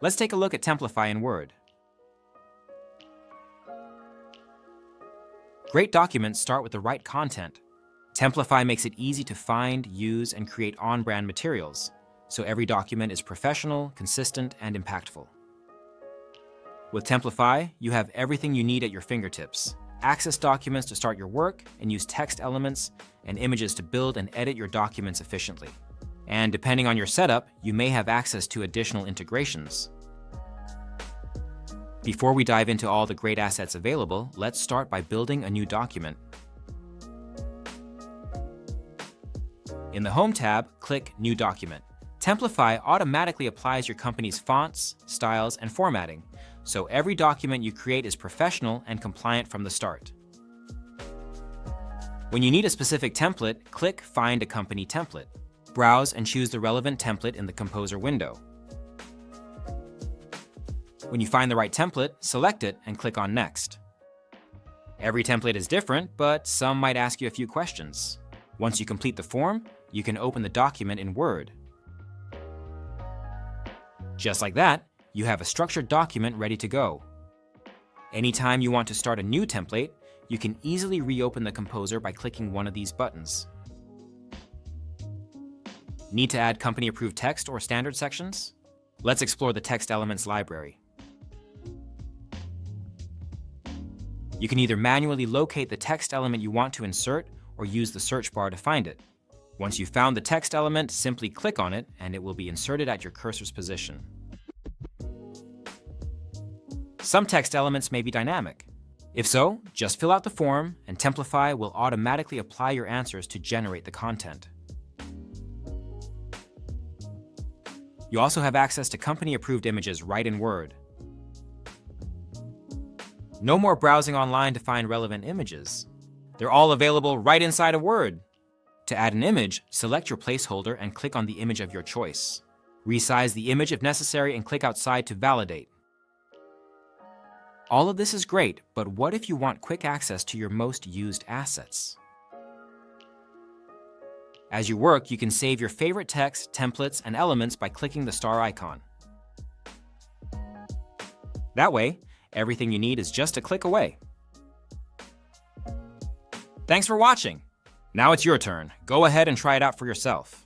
Let's take a look at Templafy in Word. Great documents start with the right content. Templafy makes it easy to find, use, and create on-brand materials, so every document is professional, consistent, and impactful. With Templafy, you have everything you need at your fingertips. Access documents to start your work, and use text elements and images to build and edit your documents efficiently. And depending on your setup, you may have access to additional integrations. Before we dive into all the great assets available, let's start by building a new document. In the Home tab, click New Document. Templafy automatically applies your company's fonts, styles, and formatting, so every document you create is professional and compliant from the start. When you need a specific template, click Find a Company Template. Browse and choose the relevant template in the Composer window. When you find the right template, select it and click on Next. Every template is different, but some might ask you a few questions. Once you complete the form, you can open the document in Word. Just like that, you have a structured document ready to go. Anytime you want to start a new template, you can easily reopen the Composer by clicking one of these buttons. Need to add company-approved text or standard sections? Let's explore the Text Elements library. You can either manually locate the text element you want to insert or use the search bar to find it. Once you've found the text element, simply click on it and it will be inserted at your cursor's position. Some text elements may be dynamic. If so, just fill out the form and Templafy will automatically apply your answers to generate the content. You also have access to company-approved images right in Word. No more browsing online to find relevant images. They're all available right inside of Word. To add an image, select your placeholder and click on the image of your choice. Resize the image if necessary and click outside to validate. All of this is great, but what if you want quick access to your most used assets? As you work, you can save your favorite text, templates, and elements by clicking the star icon. That way, everything you need is just a click away. Thanks for watching. Now it's your turn. Go ahead and try it out for yourself.